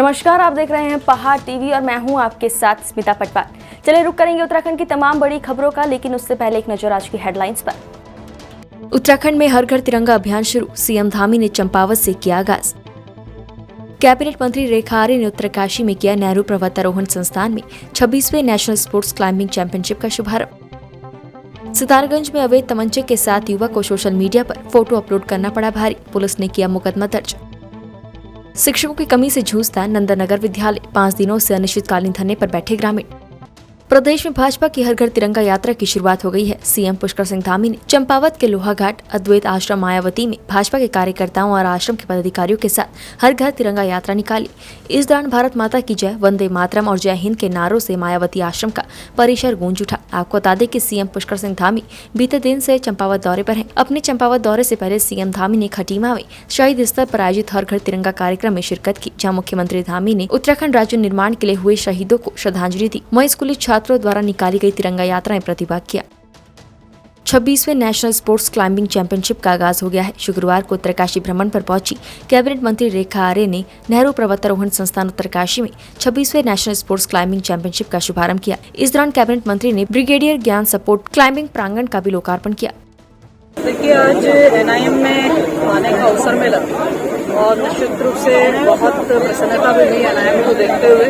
नमस्कार, आप देख रहे हैं पहाड़ टीवी और मैं हूं आपके साथ स्मिता पटवार। चलिए रुक करेंगे उत्तराखंड की तमाम बड़ी खबरों का, लेकिन उससे पहले एक नजर आज की हेडलाइंस पर। उत्तराखंड में हर घर तिरंगा अभियान शुरू, सीएम धामी ने चंपावत से किया आगाज। कैबिनेट मंत्री रेखा आर्य ने उत्तरकाशी में किया नेहरू पर्वतारोहण संस्थान में 26वें नेशनल स्पोर्ट्स क्लाइंबिंग चैंपियनशिप का शुभारंभ। सितारगंज में अवैध तमंचे के साथ युवक को सोशल मीडिया पर फोटो अपलोड करना पड़ा भारी, पुलिस ने किया मुकदमा दर्ज। शिक्षकों की कमी से जूझता नंदनगर विद्यालय, 5 दिनों से अनिश्चितकालीन धरने पर बैठे ग्रामीण। प्रदेश में भाजपा की हर घर तिरंगा यात्रा की शुरुआत हो गई है। सीएम पुष्कर सिंह धामी ने चंपावत के लोहाघाट अद्वैत आश्रम मायावती में भाजपा के कार्यकर्ताओं और आश्रम के पदाधिकारियों के साथ हर घर तिरंगा यात्रा निकाली। इस दौरान भारत माता की जय, वंदे मातरम और जय हिंद के नारों से मायावती आश्रम का परिसर गूंज उठा। आपको बता दें कि सीएम पुष्कर सिंह धामी बीते दिन से चंपावत दौरे पर हैं। अपने चंपावत दौरे से पहले सीएम धामी ने खटीमा में शहीद स्थल पर आयोजित हर घर तिरंगा कार्यक्रम में शिरकत की, जहाँ मुख्यमंत्री धामी ने उत्तराखंड राज्य निर्माण के लिए हुए शहीदों को श्रद्धांजलि दी। वहीं स्कूली छात्रों द्वारा निकाली गई तिरंगा यात्रा में प्रतिभाग किया। 26वें नेशनल स्पोर्ट्स क्लाइंबिंग चैंपियनशिप का आगाज हो गया है। शुक्रवार को उत्तरकाशी भ्रमण पर पहुंची कैबिनेट मंत्री रेखा आर्य ने नेहरू पर्वतारोहण संस्थान उत्तरकाशी में 26वें नेशनल स्पोर्ट्स क्लाइंबिंग चैंपियनशिप का शुभारंभ किया। इस दौरान कैबिनेट मंत्री ने ब्रिगेडियर ज्ञान सपोर्ट क्लाइंबिंग प्रांगण का भी लोकार्पण किया। देखिए, आज एनआईएम में आने का अवसर मिला और निश्चित रूप से बहुत प्रसन्नता भी हुई एनआईएम को देखते हुए।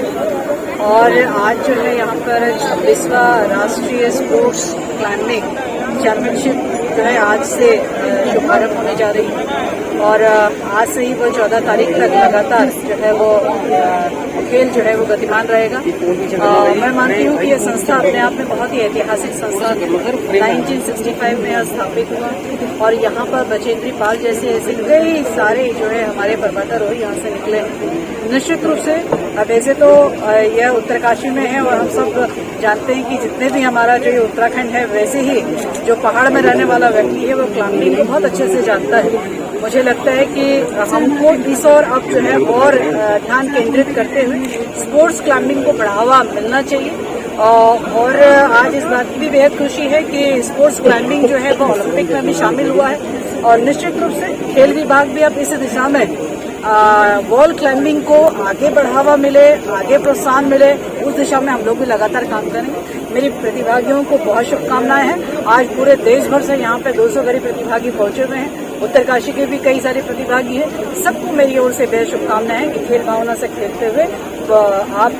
और आज जो है यहाँ पर 26वां राष्ट्रीय स्पोर्ट्स क्लाइंबिंग चैंपियनशिप जो है आज से शुभारंभ होने जा रही है और आज से ही वो 14 तारीख तक लगातार जो है वो खेल जो है वो गतिमान रहेगा। मैं मानती हूँ कि ये संस्था अपने आप में बहुत ही ऐतिहासिक संस्था 1965 में स्थापित हुआ और यहाँ पर बचेंद्री पाल जैसे ऐसे कई सारे जो है हमारे पर्वतारोही यहाँ से निकले। निश्चित रूप से वैसे तो यह उत्तरकाशी में है और हम सब जानते हैं कि जितने भी हमारा जो ये उत्तराखंड है, वैसे ही जो पहाड़ में रहने वाला व्यक्ति है वो क्लाइंबिंग को बहुत अच्छे से जानता है। मुझे लगता है कि हमको इस और अब जो है और ध्यान केंद्रित करते हुए स्पोर्ट्स क्लाइंबिंग को बढ़ावा मिलना चाहिए। और आज इस बात की भी बेहद खुशी है कि स्पोर्ट्स क्लाइंबिंग जो है वो ओलंपिक में भी शामिल हुआ है और निश्चित रूप से खेल विभाग भी अब इस दिशा में वॉल क्लाइंबिंग को आगे बढ़ावा मिले, आगे प्रोत्साहन मिले, उस दिशा में हम लोग भी लगातार काम करेंगे। मेरी प्रतिभागियों को बहुत शुभकामनाएं हैं। आज पूरे देश भर से यहाँ पे 200 करीब प्रतिभागी पहुंचे हुए हैं। उत्तरकाशी के भी कई सारे प्रतिभागी हैं। सबको मेरी ओर से बेहद शुभकामनाएं हैं कि खेल भावना से खेलते हुए आप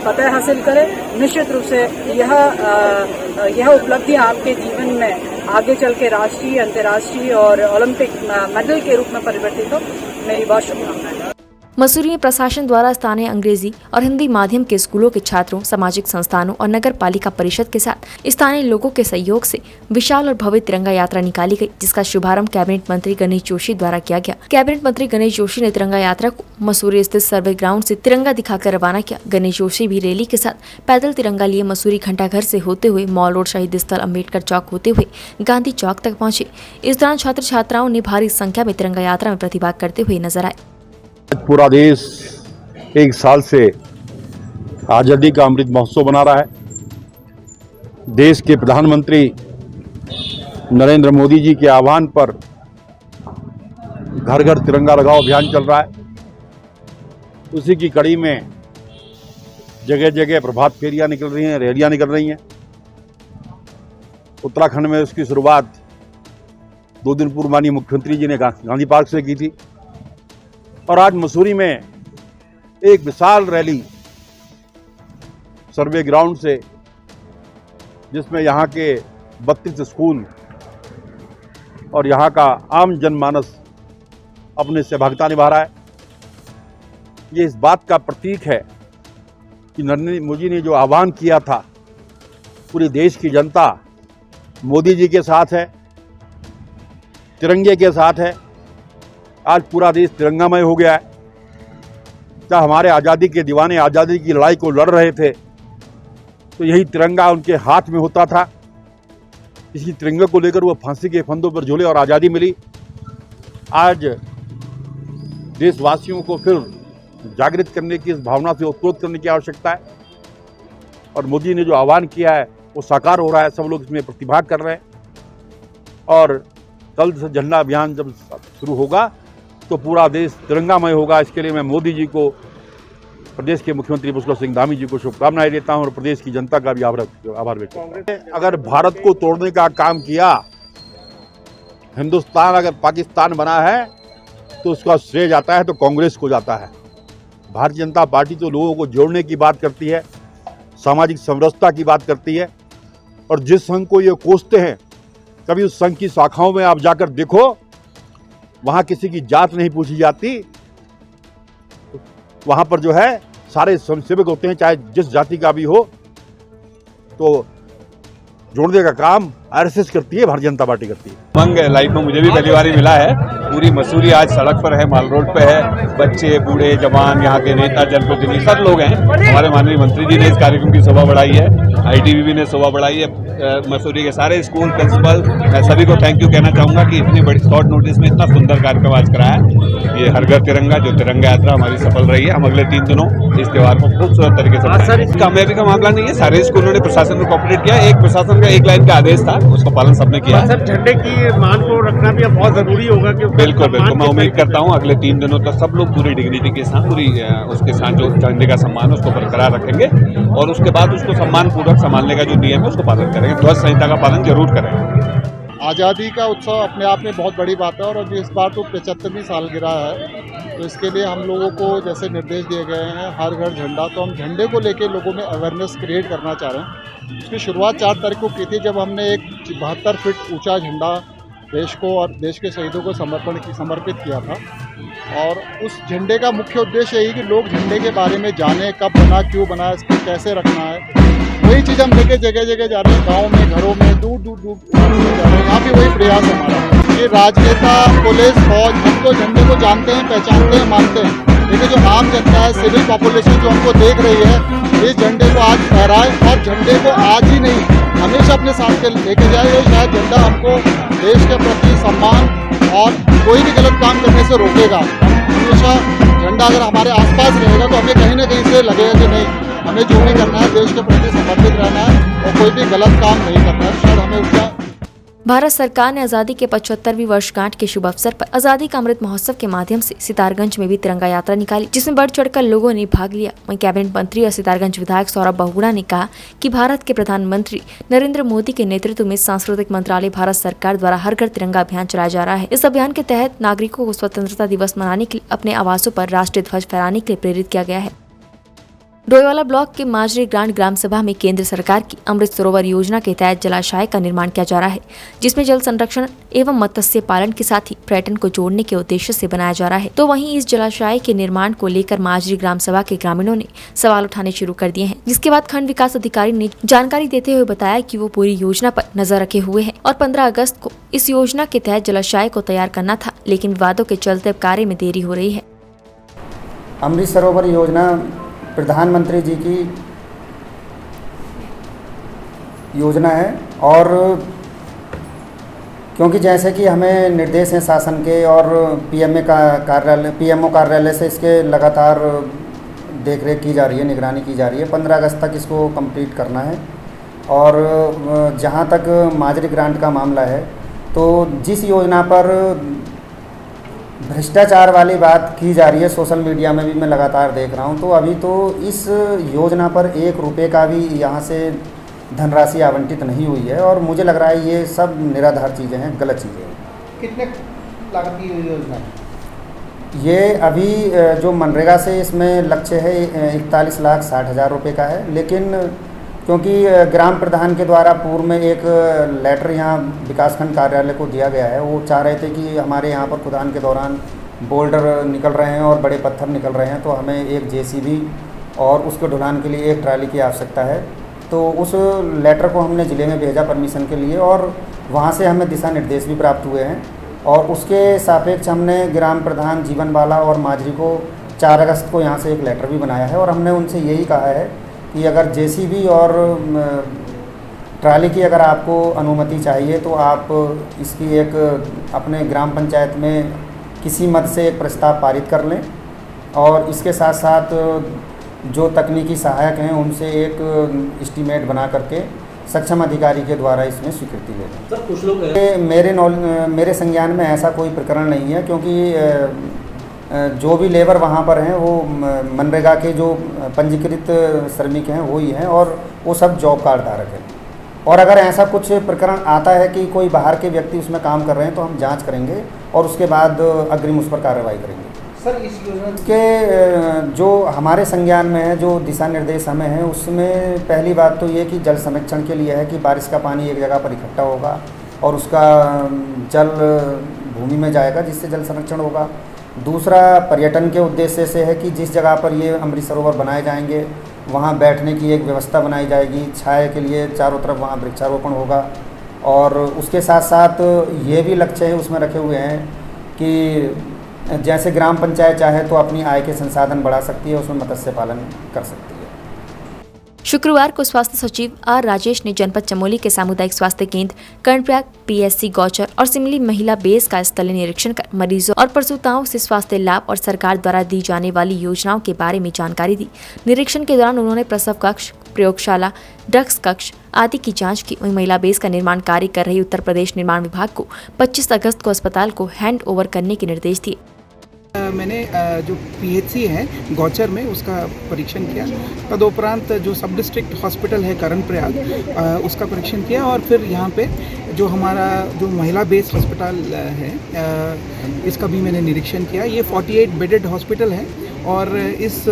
फतह हासिल करें। निश्चित रूप से यह उपलब्धि आपके जीवन में आगे चल के राष्ट्रीय, अंतर्राष्ट्रीय और ओलंपिक मेडल के रूप में परिवर्तित हो। मेरी बहुत शुभकामनाएं। मसूरी में प्रशासन द्वारा स्थानीय अंग्रेजी और हिंदी माध्यम के स्कूलों के छात्रों, सामाजिक संस्थानों और नगर पालिका परिषद के साथ स्थानीय लोगों के सहयोग से विशाल और भव्य तिरंगा यात्रा निकाली गई, जिसका शुभारंभ कैबिनेट मंत्री गणेश जोशी द्वारा किया गया। कैबिनेट मंत्री गणेश जोशी ने तिरंगा यात्रा को मसूरी स्थित सर्वे ग्राउंड से तिरंगा दिखाकर रवाना किया। गणेश जोशी भी रैली के साथ पैदल तिरंगा लिए मसूरी घंटाघर से होते हुए मॉल रोड, शहीद स्थल, अम्बेडकर चौक होते हुए गांधी चौक तक पहुंचे। इस दौरान छात्र छात्राओं ने भारी संख्या में तिरंगा यात्रा में प्रतिभाग करते हुए नजर आए। पूरा देश एक साल से आज़ादी का अमृत महोत्सव मना रहा है। देश के प्रधानमंत्री नरेंद्र मोदी जी के आह्वान पर घर घर तिरंगा लगाओ अभियान चल रहा है। उसी की कड़ी में जगह जगह प्रभात फेरियां निकल रही हैं, रैलियां निकल रही हैं। उत्तराखंड में उसकी शुरुआत 2 दिन पूर्व माननीय मुख्यमंत्री जी ने गांधी पार्क से की थी और आज मसूरी में एक विशाल रैली सर्वे ग्राउंड से, जिसमें यहाँ के 32 स्कूल और यहाँ का आम जनमानस अपने सहभागिता निभा रहा है। ये इस बात का प्रतीक है कि नरेंद्र मोदी ने जो आह्वान किया था, पूरे देश की जनता मोदी जी के साथ है, तिरंगे के साथ है। आज पूरा देश तिरंगामय हो गया है। क्या हमारे आज़ादी के दीवाने आज़ादी की लड़ाई को लड़ रहे थे तो यही तिरंगा उनके हाथ में होता था। इसी तिरंगे को लेकर वो फांसी के फंदों पर झूले और आज़ादी मिली। आज देशवासियों को फिर जागृत करने की, इस भावना से उत्प्रेरित करने की आवश्यकता है और मोदी ने जो आह्वान किया है वो साकार हो रहा है। सब लोग इसमें प्रतिभाग कर रहे हैं और कल से झंडा अभियान जब शुरू होगा तो पूरा देश तिरंगामय होगा। इसके लिए मैं मोदी जी को प्रदेश के मुख्यमंत्री पुष्कर सिंह धामी जी को शुभकामनाएं देता हूं और प्रदेश की जनता का भी आभार व्यक्त करता हूं। अगर भारत को तोड़ने का काम किया, हिंदुस्तान अगर पाकिस्तान बना है तो उसका श्रेय जाता है तो कांग्रेस को जाता है। भारतीय जनता पार्टी तो लोगों को जोड़ने की बात करती है, सामाजिक समरसता की बात करती है, और जिस संघ को ये कोसते हैं, कभी उस संघ की शाखाओं में आप जाकर देखो, वहां किसी की जात नहीं पूछी जाती। वहां पर जो है सारे स्वयंसेवक होते हैं, चाहे जिस जाति का भी हो। तो जोड़ने का काम आरएसएस करती है, भारतीय जनता पार्टी करती है। उमंग लाइफ में मुझे भी पहली बार ही मिला है। पूरी मसूरी आज सड़क पर है, माल रोड पे है। बच्चे, बूढ़े, जवान, यहाँ के नेता, जनप्रतिनिधि सब लोग हैं। हमारे माननीय मंत्री जी ने इस कार्यक्रम की शोभा बढ़ाई है, आईटीबीपी ने शोभा बढ़ाई है। मसूरी के सारे स्कूल प्रिंसिपल, मैं सभी को थैंक यू कहना चाहूँगा कि इतनी बड़ी शॉर्ट नोटिस में इतना सुंदर कार्यक्रम आज कराया। ये हर घर तिरंगा, जो तिरंगा यात्रा हमारी सफल रही है। हम अगले 3 दिनों इस त्योहार को खूबसूरत तरीके से कामयाबी का मामला नहीं है। सारे स्कूलों ने प्रशासन को कोऑपरेट किया। एक प्रशासन का एक लाइन का आदेश था, उसका पालन सबने किया। सर, झंडे की मान को रखना भी अब बहुत जरूरी होगा क्योंकि बिल्कुल बिल्कुल, मैं उम्मीद करता हूँ अगले 3 दिनों तक सब लोग पूरी डिग्निटी के साथ, पूरी उसके साथ जो झंडे का सम्मान है उसको बरकरार रखेंगे और उसके बाद उसको सम्मान पूर्वक संभालने का जो नियम है उसको पालन करेंगे। ध्वज संहिता का पालन जरूर करेंगे। आज़ादी का उत्सव अपने आप में बहुत बड़ी बात है और इस बार तो 75वीं सालगिरह है, तो इसके लिए हम लोगों को जैसे निर्देश दिए गए हैं हर घर झंडा, तो हम झंडे को लेके लोगों में अवेयरनेस क्रिएट करना चाह रहे हैं। इसकी शुरुआत 4 तारीख को की थी, जब हमने एक 72 फीट ऊंचा झंडा देश को और देश के शहीदों को समर्पित किया था। और उस झंडे का मुख्य उद्देश्य यही कि लोग झंडे के बारे में जानें, कब बना, क्यों बना, इसको कैसे रखना है। वही चीज़ हम लेके जगह जगह जा रहे हैं, गाँव में, घरों में, दूर दूर जा रहे हैं। यहाँ भी वही प्रयास हमारा। ये राजनेता, पुलिस, फौज, हम तो झंडे को जानते हैं, पहचानते हैं, मानते हैं, लेकिन जो आम जनता है, सिविल पॉपुलेशन जो हमको देख रही है, इस झंडे को आज फहराए और झंडे को आज ही नहीं हमेशा अपने साथ लेके जाए। ये शायद झंडा हमको देश के प्रति सम्मान और कोई भी गलत काम करने से रोकेगा। हमेशा झंडा अगर हमारे आसपास रहेगा तो हमें कहीं ना कहीं से लगेगा कि नहीं, हमें जो भी करना है देश के प्रति समर्पित रहना है और कोई भी गलत काम नहीं करना है। शायद हमें उसका भारत सरकार ने आजादी के 75वीं वर्षगांठ के शुभ अवसर पर आजादी का अमृत महोत्सव के माध्यम से सितारगंज में भी तिरंगा यात्रा निकाली, जिसमें बढ़ चढ़कर लोगों ने भाग लिया। वहीं कैबिनेट मंत्री और सितारगंज विधायक सौरभ बहुगुणा ने कहा कि भारत के प्रधानमंत्री नरेंद्र मोदी के नेतृत्व में सांस्कृतिक मंत्रालय भारत सरकार द्वारा हर घर तिरंगा अभियान चलाया जा रहा है। इस अभियान के तहत नागरिकों को स्वतंत्रता दिवस मनाने के लिए अपने आवासों पर राष्ट्रीय ध्वज फहराने के लिए प्रेरित किया गया है। डोईवाला ब्लॉक के माजरी ग्रांट ग्राम सभा में केंद्र सरकार की अमृत सरोवर योजना के तहत जलाशय का निर्माण किया जा रहा है, जिसमें जल संरक्षण एवं मत्स्य पालन के साथ ही पर्यटन को जोड़ने के उद्देश्य से बनाया जा रहा है। तो वहीं इस जलाशय के निर्माण को लेकर माजरी ग्राम सभा के ग्रामीणों ने सवाल उठाने शुरू कर दिए हैं, जिसके बाद खंड विकास अधिकारी ने जानकारी देते हुए बताया कि वो पूरी योजना पर नजर रखे हुए हैं और 15 अगस्त को इस योजना के तहत जलाशय को तैयार करना था, लेकिन विवादों के चलते कार्य में देरी हो रही है। अमृत सरोवर योजना प्रधानमंत्री जी की योजना है और क्योंकि जैसे कि हमें निर्देश हैं शासन के और पीएमओ कार्यालय से इसके लगातार देखरेख की जा रही है, निगरानी की जा रही है। 15 अगस्त तक इसको कंप्लीट करना है। और जहाँ तक माजरी ग्रांट का मामला है, तो जिस योजना पर भ्रष्टाचार वाली बात की जा रही है, सोशल मीडिया में भी मैं लगातार देख रहा हूं, तो अभी तो इस योजना पर 1 रुपये का भी यहां से धनराशि आवंटित नहीं हुई है और मुझे लग रहा है ये सब निराधार चीज़ें हैं, गलत चीज़ें हैं। कितने लागत की योजना है ये? अभी जो मनरेगा से इसमें लक्ष्य है 41,60,000 रुपये का है, लेकिन क्योंकि ग्राम प्रधान के द्वारा पूर्व में एक लेटर यहाँ विकासखंड कार्यालय को दिया गया है, वो चाह रहे थे कि हमारे यहाँ पर खुदान के दौरान बोल्डर निकल रहे हैं और बड़े पत्थर निकल रहे हैं, तो हमें एक जेसीबी और उसके ढुलान के लिए एक ट्राली की आवश्यकता है। तो उस लेटर को हमने ज़िले में भेजा परमिशन के लिए और वहाँ से हमें दिशा निर्देश भी प्राप्त हुए हैं और उसके सापेक्ष हमने ग्राम प्रधान जीवनबाला और माजरी को 4 अगस्त को यहाँ से एक लेटर भी बनाया है और हमने उनसे यही कहा है कि अगर जेसीबी और ट्राली की अगर आपको अनुमति चाहिए तो आप इसकी एक अपने ग्राम पंचायत में किसी मद से एक प्रस्ताव पारित कर लें और इसके साथ साथ जो तकनीकी सहायक हैं उनसे एक एस्टीमेट बना करके सक्षम अधिकारी के द्वारा इसमें स्वीकृति ले लें। सर, कुछ लोग मेरे संज्ञान में ऐसा कोई प्रकरण नहीं है, क्योंकि जो भी लेबर वहाँ पर हैं वो मनरेगा के जो पंजीकृत श्रमिक हैं वो ही हैं और वो सब जॉब कार्ड धारक हैं। और अगर ऐसा कुछ प्रकरण आता है कि कोई बाहर के व्यक्ति उसमें काम कर रहे हैं तो हम जांच करेंगे और उसके बाद अग्रिम उस पर कार्रवाई करेंगे। सर इस योजना के जो हमारे संज्ञान में है, जो दिशा निर्देश हमें हैं, उसमें पहली बात तो ये कि जल संरक्षण के लिए है कि बारिश का पानी एक जगह पर इकट्ठा होगा और उसका जल भूमि में जाएगा जिससे जल संरक्षण होगा। दूसरा पर्यटन के उद्देश्य से है कि जिस जगह पर ये अमृत सरोवर बनाए जाएंगे वहाँ बैठने की एक व्यवस्था बनाई जाएगी, छाया के लिए चारों तरफ वहाँ वृक्षारोपण होगा। और उसके साथ साथ ये भी लक्ष्य है उसमें रखे हुए हैं कि जैसे ग्राम पंचायत चाहे तो अपनी आय के संसाधन बढ़ा सकती है, उसमें मत्स्य पालन कर सकती है। शुक्रवार को स्वास्थ्य सचिव आर राजेश ने जनपद चमोली के सामुदायिक स्वास्थ्य केंद्र, कर्णप्रयाग, पीएससी गौचर और सिमली महिला बेस का स्थलीय निरीक्षण कर मरीजों और प्रसूताओं से स्वास्थ्य लाभ और सरकार द्वारा दी जाने वाली योजनाओं के बारे में जानकारी दी। निरीक्षण के दौरान उन्होंने प्रसव कक्ष, प्रयोगशाला, ड्रग्स कक्ष आदि की जांच की। वहीं महिला बेस का निर्माण कार्य कर रही उत्तर प्रदेश निर्माण विभाग को 25 अगस्त को अस्पताल को हैंड ओवर करने के निर्देश दिए। मैंने जो पीएचसी है गौचर में उसका परीक्षण किया, तदुपरांत जो सब डिस्ट्रिक्ट हॉस्पिटल है कर्णप्रयाग उसका परीक्षण किया और फिर यहाँ पे जो हमारा जो महिला बेस हॉस्पिटल है इसका भी मैंने निरीक्षण किया। ये 48 बेडेड हॉस्पिटल है और इस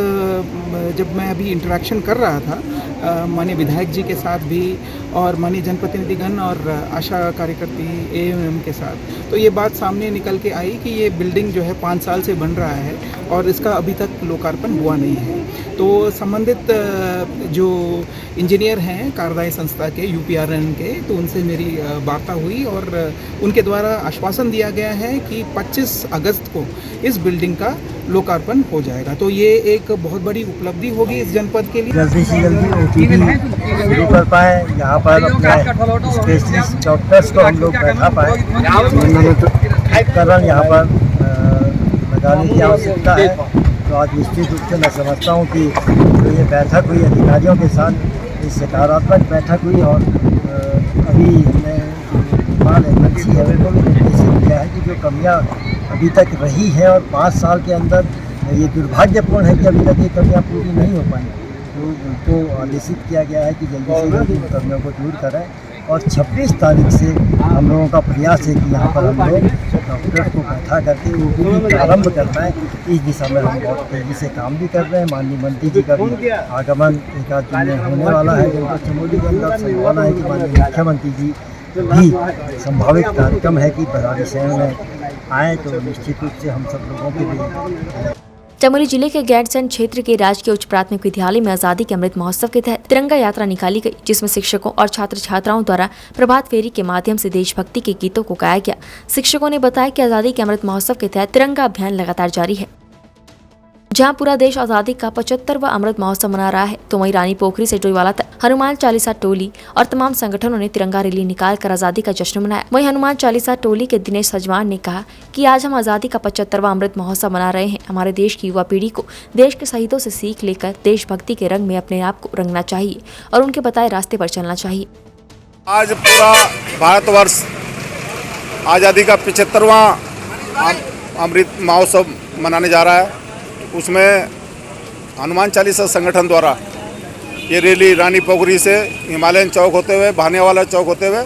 जब मैं अभी इंटरेक्शन कर रहा था माननीय विधायक जी के साथ भी और माननीय जनप्रतिनिधिगण और आशा कार्यकर्ती एएमएम के साथ, तो ये बात सामने निकल के आई कि ये बिल्डिंग जो है 5 साल से बन रहा है और इसका अभी तक लोकार्पण हुआ नहीं है। तो संबंधित जो इंजीनियर हैं कार्यदायी संस्था के यूपीआरएन के, तो उनसे मेरी वार्ता हुई और उनके द्वारा आश्वासन दिया गया है कि 25 अगस्त को इस बिल्डिंग का लोकार्पण हो जाएगा। तो ये एक बहुत बड़ी उपलब्धि होगी इस जनपद के लिए। जल्दी से जल्दी ओपीडी शुरू कर पाए, यहाँ पर अपने स्पेशलिस्ट डॉक्टर्स को हम लोग बैठा पाए, उपकरण यहाँ पर लगाने की आवश्यकता है। तो आज निश्चित रूप से मैं समझता हूँ कि जो ये बैठक हुई अधिकारियों के साथ, ये सकारात्मक बैठक हुई और अभी हमने निर्माण एजेंसी है उनको भी निर्देशित किया है कि जो कमियाँ अभी तक रही है और 5 साल के अंदर ये दुर्भाग्यपूर्ण है कि अभी तक ये कमियाँ पूरी नहीं हो पाई, तो उनको आदेशित किया गया है कि जल्दी से जल्दी उन कमियों को दूर करें। और 26 तारीख से हम लोगों का प्रयास है कि यहाँ पर हम लोग डॉक्टर्स को बैठा करके वो प्रारंभ करना है। इस दिशा में हम बहुत तेज़ी से काम भी कर रहे हैं। माननीय मंत्री जी का भी आगमन एक आध दिन में होने वाला है। जिनका चमोली के अंदर संभावना है कि माननीय मुख्यमंत्री जी भी संभावित कार्यक्रम है कि बरारी शहर में आए, तो निश्चित रूप से हम सब लोगों के लिए। चमोली जिले के गैरसैंण क्षेत्र के राजकीय उच्च प्राथमिक विद्यालय में आजादी के अमृत महोत्सव के तहत तिरंगा यात्रा निकाली गई, जिसमें शिक्षकों और छात्र छात्राओं द्वारा प्रभात फेरी के माध्यम से देशभक्ति के गीतों को गाया गया। शिक्षकों ने बताया कि आजादी के अमृत महोत्सव के तहत तिरंगा अभियान लगातार जारी है। जहां पूरा देश आजादी का 75वां अमृत महोत्सव मना रहा है, तो वहीं रानी पोखरी से डोईवाला तक हनुमान चालीसा टोली और तमाम संगठनों ने तिरंगा रैली निकालकर आजादी का जश्न मनाया। वहीं हनुमान चालीसा टोली के दिनेश सजवान ने कहा कि आज हम आजादी का 75वां अमृत महोत्सव मना रहे हैं। हमारे देश की युवा पीढ़ी को देश के शहीदों से सीख लेकर देशभक्ति के रंग में अपने आप को रंगना चाहिए और उनके बताए रास्ते पर चलना चाहिए। आज पूरा भारतवर्ष आज़ादी का 75वां अमृत महोत्सव मनाने जा रहा है। उसमें हनुमान चालीसा संगठन द्वारा ये रैली रानी पोखरी से हिमालयन चौक होते हुए भानेवाला चौक होते हुए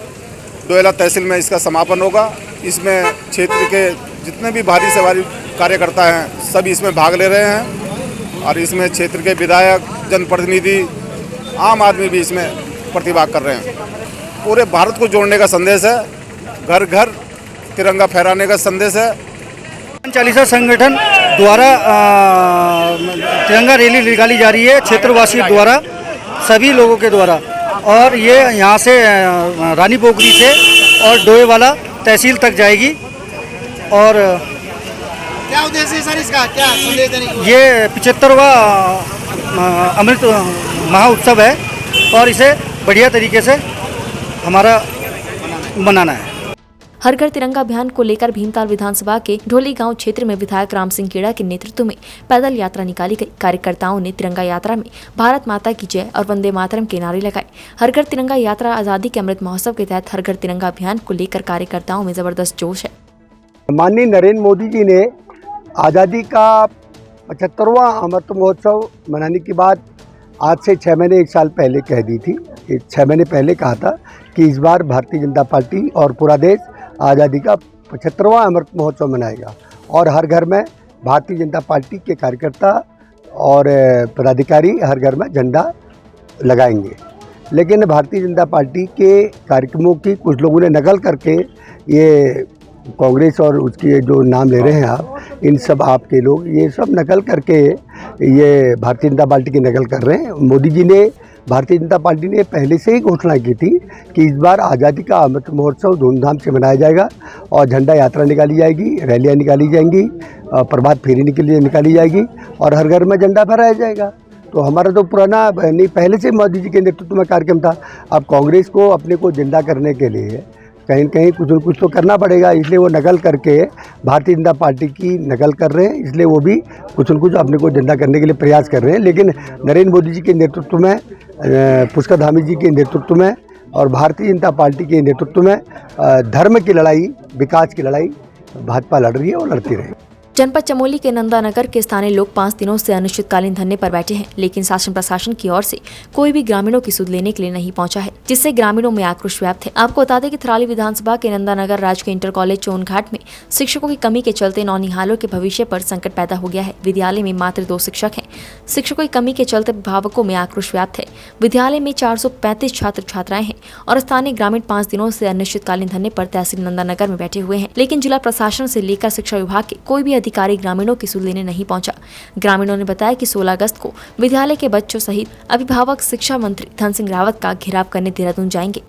डोईवाला तहसील में इसका समापन होगा। इसमें क्षेत्र के जितने भी भारी से भारी कार्यकर्ता हैं सभी इसमें भाग ले रहे हैं और इसमें क्षेत्र के विधायक, जनप्रतिनिधि, आम आदमी भी इसमें प्रतिभाग कर रहे हैं। पूरे भारत को जोड़ने का संदेश है, घर घर तिरंगा फहराने का संदेश है। चालीसा संगठन द्वारा तिरंगा रैली निकाली जा रही है क्षेत्रवासियों द्वारा, सभी लोगों के द्वारा, और ये यहाँ से रानी पोखरी से और डोईवाला तहसील तक जाएगी। और क्या उद्देश्य है सर इसका, क्या संदेश देने की? ये 75वां अमृत महोत्सव है और इसे बढ़िया तरीके से हमारा मनाना है। हर घर तिरंगा अभियान को लेकर भीमताल विधानसभा के ढोली गांव क्षेत्र में विधायक राम सिंह खेड़ा के नेतृत्व में पैदल यात्रा निकाली गई। कार्यकर्ताओं ने तिरंगा यात्रा में भारत माता की जय और वंदे मातरम के नारे लगाए। हर घर तिरंगा यात्रा आजादी के अमृत महोत्सव के तहत हर घर तिरंगा अभियान को लेकर कार्यकर्ताओं में जबरदस्त जोश है। माननीय नरेंद्र मोदी जी ने आज़ादी का 75वां अमृत महोत्सव मनाने के बाद आज से 6 महीने 1 साल पहले कह दी थी, 6 महीने पहले कहा था कि इस बार भारतीय जनता पार्टी और पूरा देश आज़ादी का 75वां अमृत महोत्सव मनाएगा और हर घर में भारतीय जनता पार्टी के कार्यकर्ता और पदाधिकारी हर घर में झंडा लगाएंगे। लेकिन भारतीय जनता पार्टी के कार्यक्रमों की कुछ लोगों ने नकल करके, ये कांग्रेस और उसके जो नाम ले रहे हैं आप, इन सब आपके लोग ये सब नकल करके ये भारतीय जनता पार्टी की नकल कर रहे हैं। मोदी जी ने, भारतीय जनता पार्टी ने पहले से ही घोषणा की थी कि इस बार आज़ादी का अमृत महोत्सव धूमधाम से मनाया जाएगा और झंडा यात्रा निकाली जाएगी, रैलियाँ निकाली जाएंगी, प्रभात फेरी निकाली जाएगी और हर घर में झंडा फहराया जाएगा। तो हमारा तो पुराना नहीं, पहले से मोदी जी के नेतृत्व में कार्यक्रम था। अब कांग्रेस को अपने को जिंदा करने के लिए कहीं न कहीं कुछ न कुछ तो करना पड़ेगा, इसलिए वो नकल करके भारतीय जनता पार्टी की नकल कर रहे हैं, इसलिए वो भी कुछ न कुछ अपने को जिंदा करने के लिए प्रयास कर रहे हैं। लेकिन नरेंद्र मोदी जी के नेतृत्व में, पुष्कर धामी जी के नेतृत्व में और भारतीय जनता पार्टी के नेतृत्व में धर्म की लड़ाई, विकास की लड़ाई भाजपा लड़ रही है और लड़ती रहेगी। जनपद चमोली के नंदानगर के स्थानीय लोग 5 दिनों से अनिश्चितकालीन धरने पर बैठे हैं, लेकिन शासन प्रशासन की ओर से कोई भी ग्रामीणों की सुध लेने के लिए नहीं पहुंचा है, जिससे ग्रामीणों में आक्रोश व्याप्त है। आपको बता दें कि थराली विधानसभा के नंदानगर राजकीय इंटर कॉलेज चोनघाट में शिक्षकों की कमी के चलते नौनिहालों के भविष्य पर संकट पैदा हो गया है। विद्यालय में मात्र 2 शिक्षक हैं। शिक्षकों की कमी के चलते अभिभावकों में आक्रोश व्याप्त है। विद्यालय में 435 छात्र छात्राएं हैं और स्थानीय ग्रामीण 5 दिनों से अनिश्चितकालीन धरने पर तहसील नंदानगर में बैठे हुए हैं, लेकिन जिला प्रशासन से लेकर शिक्षा विभाग के कोई भी अधिकारी ग्रामीणों की सुध लेने नहीं पहुंचा। ग्रामीणों ने बताया कि 16 अगस्त को विद्यालय के बच्चों सहित अभिभावक शिक्षा मंत्री धन सिंह रावत का घेराव करने देहरादून जाएंगे।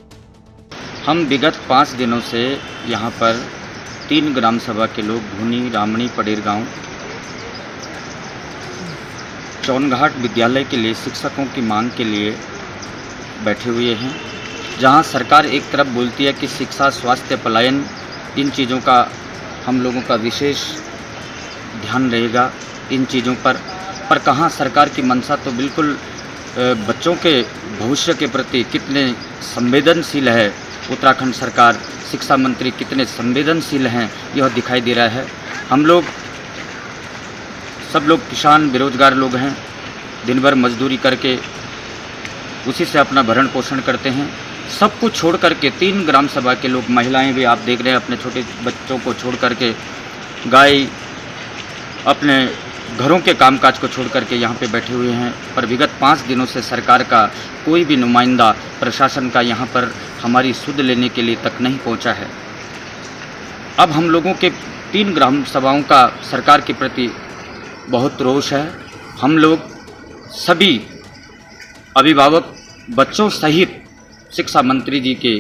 हम विगत 5 दिनों से यहाँ पर 3 ग्राम सभा के लोग भूनी, रामणी, पडेर गांव, चौनघाट विद्यालय के लिए शिक्षकों की मांग के लिए बैठे हुए हैं, जहाँ सरकार एक तरफ बोलती है कि शिक्षा, स्वास्थ्य, पलायन, इन चीज़ों का हम लोगों का विशेष ध्यान रहेगा इन चीज़ों पर कहाँ सरकार की मंशा तो बिल्कुल बच्चों के भविष्य के प्रति कितने संवेदनशील है उत्तराखंड सरकार, शिक्षा मंत्री कितने संवेदनशील हैं यह दिखाई दे रहा है। हम लोग सब लोग किसान, बेरोजगार लोग हैं, दिन भर मजदूरी करके उसी से अपना भरण पोषण करते हैं। सब कुछ छोड़ करके 3 ग्राम सभा के लोग, महिलाएं भी आप देख रहे हैं अपने छोटे बच्चों को छोड़ करके, गाय, अपने घरों के कामकाज को छोड़ करके यहाँ पे बैठे हुए हैं। पर विगत 5 दिनों से सरकार का कोई भी नुमाइंदा प्रशासन का यहाँ पर हमारी सुध लेने के लिए तक नहीं पहुँचा है। अब हम लोगों के 3 ग्राम सभाओं का सरकार के प्रति बहुत रोष है। हम लोग सभी अभिभावक बच्चों सहित शिक्षा मंत्री जी के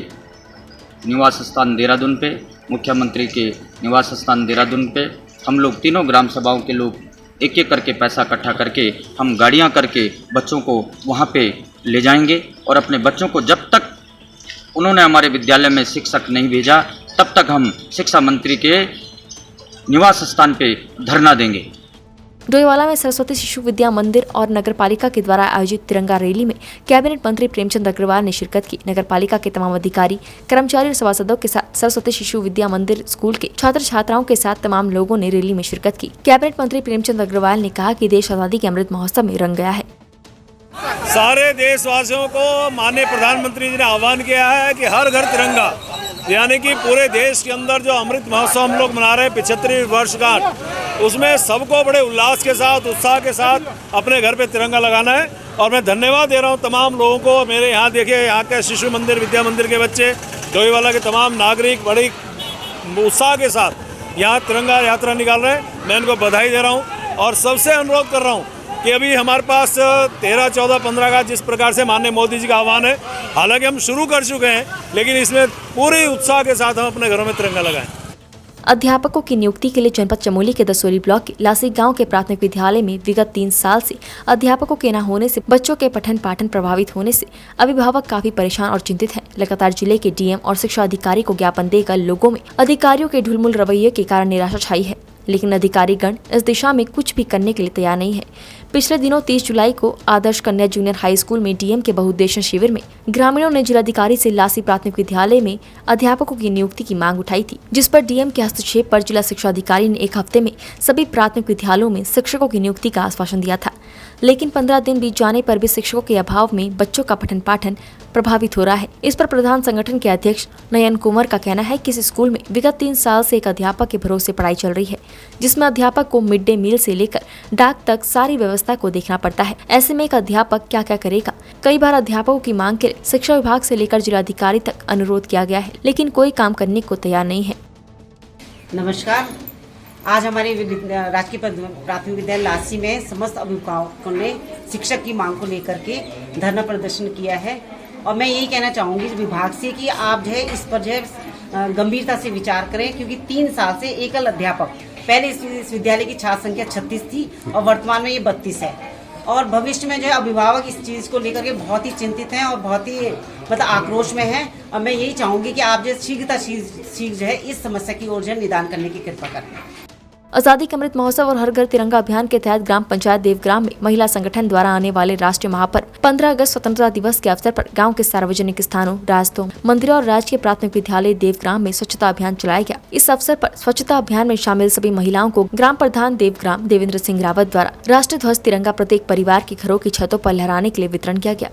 निवास स्थान देहरादून पे, मुख्यमंत्री के निवास स्थान देहरादून पे हम लोग तीनों ग्राम सभाओं के लोग एक एक करके पैसा इकट्ठा करके हम गाड़ियां करके बच्चों को वहां पे ले जाएंगे और अपने बच्चों को जब तक उन्होंने हमारे विद्यालय में शिक्षक नहीं भेजा तब तक हम शिक्षा मंत्री के निवास स्थान पे धरना देंगे। डोईवाला में सरस्वती शिशु विद्या मंदिर और नगरपालिका के द्वारा आयोजित तिरंगा रैली में कैबिनेट मंत्री प्रेमचंद अग्रवाल ने शिरकत की। नगरपालिका के तमाम अधिकारी, कर्मचारी और सभासदों के साथ सरस्वती शिशु विद्या मंदिर स्कूल के छात्र छात्राओं के साथ तमाम लोगों ने रैली में शिरकत की। कैबिनेट मंत्री प्रेमचंद अग्रवाल ने कहा कि देश आजादी के अमृत महोत्सव में रंग गया है। सारे देशवासियों को माननीय प्रधानमंत्री जी ने आह्वान किया है कि हर घर तिरंगा, यानी कि पूरे देश के अंदर जो अमृत महोत्सव हम लोग मना रहे हैं 75वीं वर्षगांठ, उसमें सबको बड़े उल्लास के साथ, उत्साह के साथ अपने घर पे तिरंगा लगाना है। और मैं धन्यवाद दे रहा हूँ तमाम लोगों को। मेरे यहाँ देखिए, यहाँ के शिशु मंदिर, विद्या मंदिर के बच्चे, डोईवाला के तमाम नागरिक बड़ी उत्साह के साथ यहाँ तिरंगा यात्रा निकाल रहे हैं। मैं इनको बधाई दे रहा हूँ और सबसे अनुरोध कर रहा हूँ कि अभी हमारे पास 13, 14, 15 का जिस प्रकार से माननीय मोदी जी का आह्वान है, हालांकि हम शुरू कर चुके हैं, लेकिन इसमें पूरी उत्साह के साथ हम अपने घरों में तिरंगा लगाएं। अध्यापकों की नियुक्ति के लिए जनपद चमोली के दसोली ब्लॉक के लासी गांव के प्राथमिक विद्यालय में विगत 3 साल से अध्यापकों के न होने से बच्चों के पठन पाठन प्रभावित होने से अभिभावक काफी परेशान और चिंतित हैं। लगातार जिले के डीएम और शिक्षा अधिकारी को ज्ञापन देकर लोगों में अधिकारियों के ढुलमुल रवैये के कारण निराशा छाई है, लेकिन अधिकारी गण इस दिशा में कुछ भी करने के लिए तैयार नहीं है। पिछले दिनों 30 जुलाई को आदर्श कन्या जूनियर हाई स्कूल में डीएम के बहुउद्देशीय शिविर में ग्रामीणों ने जिलाधिकारी से लासी प्राथमिक विद्यालय में अध्यापकों की नियुक्ति की मांग उठाई थी, जिस पर डीएम के हस्तक्षेप पर जिला शिक्षा अधिकारी ने 1 हफ्ते में सभी प्राथमिक विद्यालयों में शिक्षकों की नियुक्ति का आश्वासन दिया था। लेकिन 15 दिन बीत जाने पर भी शिक्षकों के अभाव में बच्चों का पठन पाठन प्रभावित हो रहा है। इस पर प्रधान संगठन के अध्यक्ष नयन कुमार का कहना है कि इस स्कूल में विगत 3 साल से एक अध्यापक के भरोसे पढ़ाई चल रही है, जिसमें अध्यापक को मिड डे मील से लेकर डाक तक सारी व्यवस्था को देखना पड़ता है। ऐसे में एक अध्यापक क्या क्या करेगा। कई बार अध्यापकों की मांग के लिए शिक्षा विभाग से लेकर जिलाधिकारी तक अनुरोध किया गया है, लेकिन कोई काम करने को तैयार नहीं है। नमस्कार। आज हमारे राजकीय प्राथमिक विद्यालय लासी में समस्त अभिभावकों ने शिक्षक की मांग को लेकर के धरना प्रदर्शन किया है और मैं यही कहना चाहूँगी विभाग से कि आप जो है इस पर जो है गंभीरता से विचार करें, क्योंकि 3 साल से एकल अध्यापक, पहले इस विद्यालय की छात्र संख्या 36 थी और वर्तमान में ये 32 है और भविष्य में जो है अभिभावक इस चीज़ को लेकर के बहुत ही चिंतित हैं और बहुत ही आक्रोश में हैं और मैं यही चाहूँगी कि आप जो शीघ्र जो है इस समस्या की ओर जो है निदान करने की कृपा करें। आजादी का अमृत महोत्सव और हर घर तिरंगा अभियान के तहत ग्राम पंचायत देवग्राम में महिला संगठन द्वारा आने वाले राष्ट्रीय महापर्व 15 अगस्त स्वतंत्रता दिवस के अवसर पर गांव के सार्वजनिक स्थानों, रास्तों, मंदिरों और राजकीय प्राथमिक विद्यालय देवग्राम में स्वच्छता अभियान चलाया गया। इस अवसर पर स्वच्छता अभियान में शामिल सभी महिलाओं को ग्राम प्रधान देवग्राम देवेंद्र सिंह रावत द्वारा राष्ट्रीय ध्वज तिरंगा प्रत्येक परिवार के घरों की छतों पर लहराने के लिए वितरण किया गया।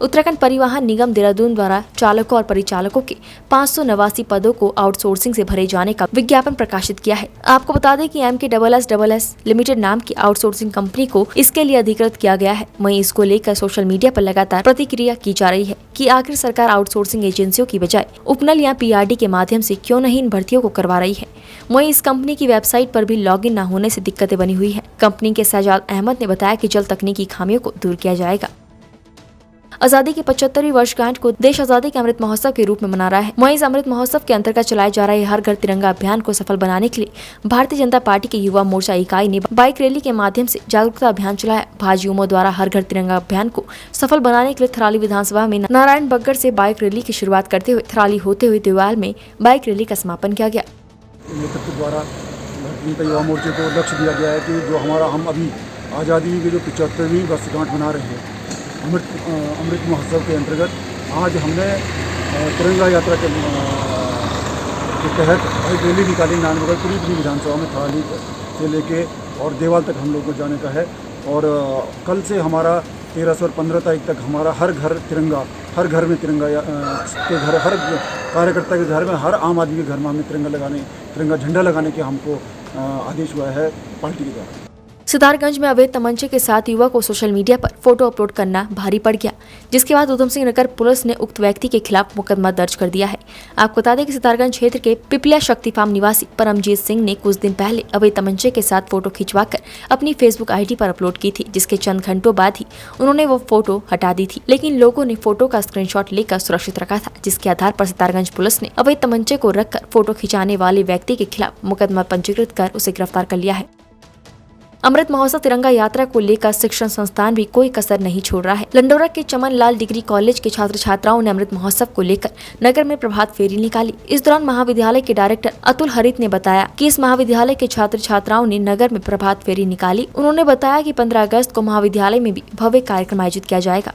उत्तराखंड परिवहन निगम देहरादून द्वारा चालकों और परिचालकों के 589 पदों को आउटसोर्सिंग से भरे जाने का विज्ञापन प्रकाशित किया है। आपको बता दें कि MKSSS लिमिटेड नाम की आउटसोर्सिंग कंपनी को इसके लिए अधिकृत किया गया है। वहीं इसको लेकर सोशल मीडिया पर लगातार प्रतिक्रिया की जा रही है कि आखिर सरकार आउटसोर्सिंग एजेंसियों की बजाय उपनल या PRD के माध्यम से क्यों नहीं इन भर्तियों को करवा रही है। वहीं इस कंपनी की वेबसाइट पर भी लॉगिन न होने से दिक्कतें बनी हुई है। कंपनी के शहजाद अहमद ने बताया कि जल्द तकनीकी खामियों को दूर किया जाएगा। आजादी की 75वीं वर्षगांठ को देश आजादी के अमृत महोत्सव के रूप में मना रहा है। वहीं इस अमृत महोत्सव के अंतर्गत चलाए जा रहे हर घर तिरंगा अभियान को सफल बनाने के लिए भारतीय जनता पार्टी के युवा मोर्चा इकाई ने बाइक रैली के माध्यम से जागरूकता अभियान चलाया। भाजयुमो द्वारा हर घर तिरंगा अभियान को सफल बनाने के लिए थराली विधानसभा में नारायण बग्गड़ से बाइक रैली की शुरुआत करते हुए थराली होते हुए देवाल में बाइक रैली का समापन किया गया। युवा मोर्चे को लक्ष्य दिया गया है कि जो हमारा हम अभी आज़ादी की जो 75वीं वर्षगांठ मना रहे हैं अमृत महोत्सव के अंतर्गत आज हमने तिरंगा यात्रा के तहत बाइक रैली निकाली। नारायणगढ़ पूरी विधानसभा में थराली से लेके और देवाल तक हम लोग को जाने का है और कल से हमारा 13 से 15 तारीख तक हमारा हर घर में तिरंगा के घर, हर कार्यकर्ता के घर में, हर आम आदमी के घर में हमें तिरंगा झंडा लगाने के हमको आदेश हुआ है पार्टी के द्वारा। सितारगंज में अवैध तमंचे के साथ युवक को सोशल मीडिया पर फोटो अपलोड करना भारी पड़ गया, जिसके बाद उधम सिंह नगर पुलिस ने उक्त व्यक्ति के खिलाफ मुकदमा दर्ज कर दिया है। आपको बता दें कि सितारगंज क्षेत्र के पिपलिया शक्ति फार्म निवासी परमजीत सिंह ने कुछ दिन पहले अवैध तमंचे के साथ फोटो खिंचवाकर अपनी फेसबुक ID पर अपलोड की थी, जिसके चंद घंटों बाद ही उन्होंने वो फोटो हटा दी थी। लेकिन लोगों ने फोटो का स्क्रीनशॉट लेकर सुरक्षित रखा था, जिसके आधार पर सितारगंज पुलिस ने अवैध तमंचे को रखकर फोटो खिंचाने वाले व्यक्ति के खिलाफ मुकदमा पंजीकृत कर उसे गिरफ्तार कर लिया है। अमृत महोत्सव तिरंगा यात्रा को लेकर शिक्षण संस्थान भी कोई कसर नहीं छोड़ रहा है। लंडोरा के चमन लाल डिग्री कॉलेज के छात्र छात्राओं ने अमृत महोत्सव को लेकर नगर में प्रभात फेरी निकाली। इस दौरान महाविद्यालय के डायरेक्टर अतुल हरित ने बताया कि इस महाविद्यालय के छात्र छात्राओं ने नगर में प्रभात फेरी निकाली। उन्होंने बताया कि 15 अगस्त को महाविद्यालय में भी भव्य कार्यक्रम आयोजित किया जाएगा।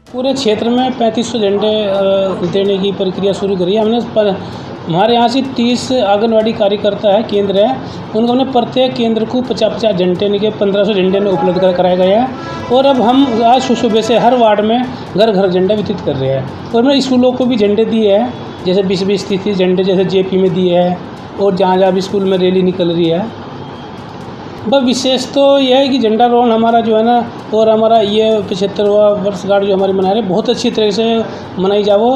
पूरे क्षेत्र में 3500 झंडे देने की प्रक्रिया शुरू करी है हमने। हमारे यहाँ से 30 आंगनवाड़ी कार्यकर्ता है, केंद्र है, उनको हमने प्रत्येक केंद्र को 50-50 झंडे के 1500 झंडे में उपलब्ध कराया गया है। और अब हम आज सुबह से हर वार्ड में घर घर झंडा वितरित कर रहे हैं। और हमने स्कूलों को भी झंडे दिए हैं, जैसे 20-30 झंडे जैसे JP में दिए हैं और जहाँ भी स्कूल में रैली निकल रही है। बस विशेष तो यह है कि झंडा रोहण हमारा जो है ना, और हमारा ये 75वां वर्षगांठ जो हमारी मना रहे बहुत अच्छी तरह से मनाई जाओ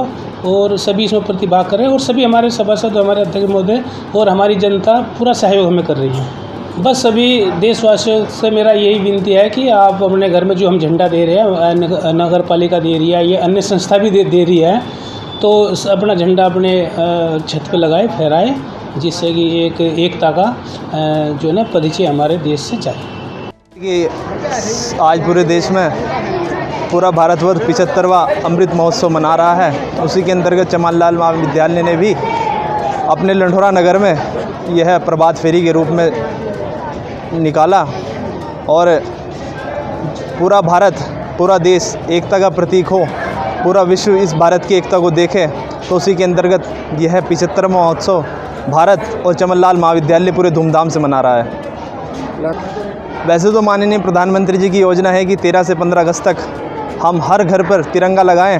और सभी इसमें प्रतिभाग करें और सभी हमारे सभासद, हमारे अध्यक्ष महोदय और हमारी जनता पूरा सहयोग हमें कर रही है। बस सभी देशवासियों से मेरा यही विनती है कि आप अपने घर में जो हम झंडा दे रहे हैं, नगर पालिका दे रही है, ये अन्य संस्था भी दे रही है, तो अपना झंडा अपने छत पे लगाए, फहराए, जिससे कि एक एकता का जो है ना परिचय हमारे देश से जाए। कि आज पूरे देश में पूरा भारतवर्ष 75वां अमृत महोत्सव मना रहा है। उसी के अंतर्गत चमनलाल महाविद्यालय ने भी अपने लंढोरा नगर में यह प्रभात फेरी के रूप में निकाला और पूरा भारत, पूरा देश एकता का प्रतीक हो, पूरा विश्व इस भारत की एकता को देखे, तो उसी के अंतर्गत यह 75वां महोत्सव भारत और चमनलाल महाविद्यालय पूरे धूमधाम से मना रहा है। वैसे तो माननीय प्रधानमंत्री जी की योजना है कि 13 से 15 अगस्त तक हम हर घर पर तिरंगा लगाएं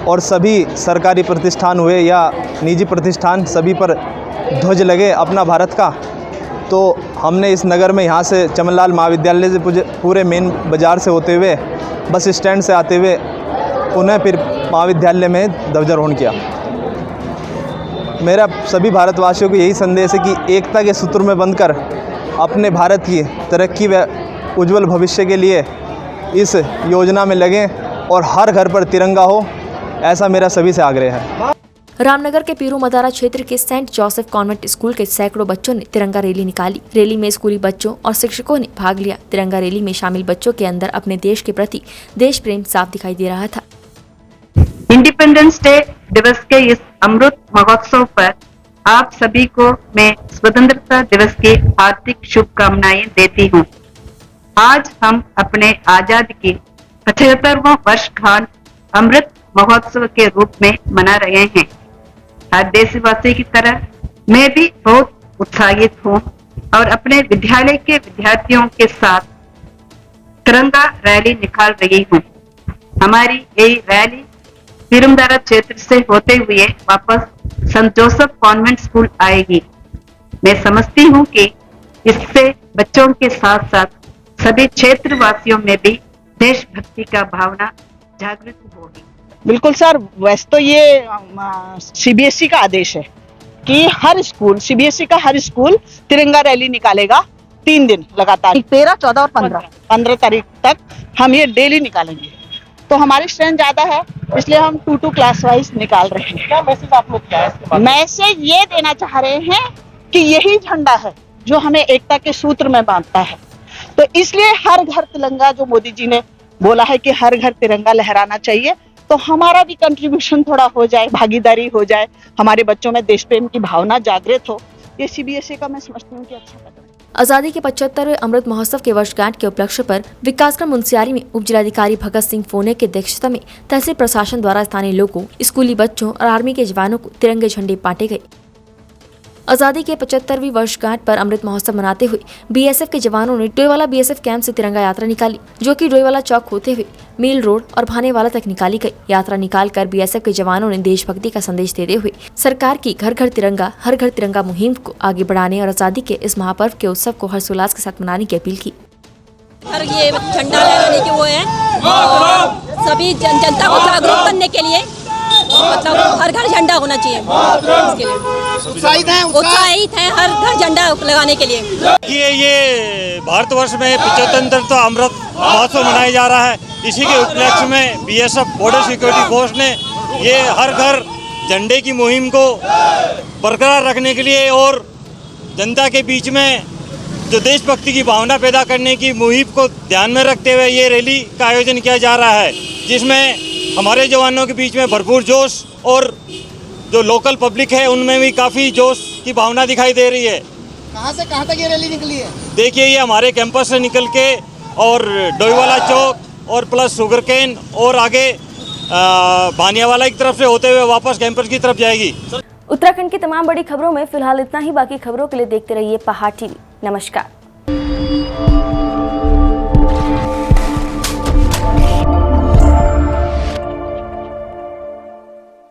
और सभी सरकारी प्रतिष्ठान हुए या निजी प्रतिष्ठान सभी पर ध्वज लगे अपना भारत का। तो हमने इस नगर में यहाँ से चमनलाल महाविद्यालय से पूरे मेन बाज़ार से होते हुए बस स्टैंड से आते हुए पुनः फिर महाविद्यालय में ध्वजारोहण किया। मेरा सभी भारतवासियों को यही संदेश है कि एकता के सूत्र में बंधकर अपने भारत की तरक्की व उज्जवल भविष्य के लिए इस योजना में लगें और हर घर पर तिरंगा हो, ऐसा मेरा सभी से आग्रह है। रामनगर के पीरू मदारा क्षेत्र के सेंट जोसेफ कॉन्वेंट स्कूल के सैकड़ों बच्चों ने तिरंगा रैली निकाली। रैली में स्कूली बच्चों और शिक्षकों ने भाग लिया। तिरंगा रैली में शामिल बच्चों के अंदर अपने देश के प्रति देश प्रेम साफ दिखाई दे रहा था। इंडिपेंडेंस डे दिवस के इस अमृत महोत्सव पर आप सभी को मैं स्वतंत्रता दिवस की हार्दिक शुभकामनाएं देती हूं। आज हम अपने आजादी की 75वां वर्षगांठ अमृत महोत्सव के रूप में मना रहे हैं। हर देशवासी की तरह मैं भी बहुत उत्साहित हूं और अपने विद्यालय के विद्यार्थियों के साथ तिरंगा रैली निकाल रही हूं। हमारी यही रैली पीरूमदारा क्षेत्र से होते हुए वापस सेंट जोसेफ कॉन्वेंट स्कूल आएगी। मैं समझती हूं कि इससे बच्चों के साथ साथ सभी क्षेत्रवासियों में भी देशभक्ति का भावना जागृत होगी। बिल्कुल सर, वैसे तो ये सीबीएसई का आदेश है कि हर स्कूल, सीबीएसई का हर स्कूल तिरंगा रैली निकालेगा 3 दिन लगातार, 13, 14 और 15 तारीख तक हम ये डेली निकालेंगे। तो हमारी स्ट्रेंथ ज्यादा है, इसलिए हम 2 क्लास वाइज निकाल रहे हैं। क्या मैसेज आप लोग क्या है? मैसेज ये देना चाह रहे हैं कि यही झंडा है जो हमें एकता के सूत्र में बांधता है। तो इसलिए हर घर तिरंगा, जो मोदी जी ने बोला है कि हर घर तिरंगा लहराना चाहिए, तो हमारा भी कंट्रीब्यूशन थोड़ा हो जाए, भागीदारी हो जाए, हमारे बच्चों में देश प्रेम की भावना जागृत हो। ये सीबीएसई का मैं समझती हूँ कि अच्छा कदम है। आजादी के 75वें अमृत महोत्सव के वर्षगांठ के उपलक्ष्य पर विकासखंड मुंसियारी में उप जिलाधिकारी भगत सिंह फोने की अध्यक्षता में तहसील प्रशासन द्वारा स्थानीय लोगों, स्कूली बच्चों और आर्मी के जवानों को तिरंगे झंडे बांटे गए। आजादी के 75वीं वर्षगांठ पर अमृत महोत्सव मनाते हुए बीएसएफ के जवानों ने डोईवाला बीएसएफ कैंप से तिरंगा यात्रा निकाली, जो कि डोईवाला चौक होते हुए मिल रोड और भानेवाला तक निकाली गई। यात्रा निकालकर बीएसएफ के जवानों ने देशभक्ति का संदेश देते हुए सरकार की घर घर तिरंगा हर घर तिरंगा मुहिम को आगे बढ़ाने और आजादी के इस महापर्व के उत्सव को हर्षोल्लास के साथ मनाने की अपील की। हर ये झंडा लहराने के वो है, सभी जनता को जागरूक करने के लिए, मतलब हर घर झंडा होना चाहिए। इसके लिए उत्साहित हैं हर घर झंडा लगाने के लिए। ये भारतवर्ष में 75वां अमृत महोत्सव मनाया जा रहा है। इसी के उपलक्ष्य में बीएसएफ बॉर्डर सिक्योरिटी फोर्स ने ये हर घर झंडे की मुहिम को बरकरार रखने के लिए और जनता के बीच में जो देशभक्ति की भावना पैदा करने की मुहिम को ध्यान में रखते हुए ये रैली का आयोजन किया जा रहा है, जिसमें हमारे जवानों के बीच में भरपूर जोश और जो लोकल पब्लिक है उनमें भी काफ़ी जोश की भावना दिखाई दे रही है। कहाँ से कहाँ तक ये रैली निकली है? देखिए, ये हमारे कैंपस से निकल के और डोईवाला चौक और प्लस शुगर कैन और आगे भानियावाला की तरफ से होते हुए वापस कैंपस की तरफ जाएगी। उत्तराखंड की तमाम बड़ी खबरों में फिलहाल इतना ही। बाकी खबरों के लिए देखते रहिए पहाड़ टीवी। नमस्कार।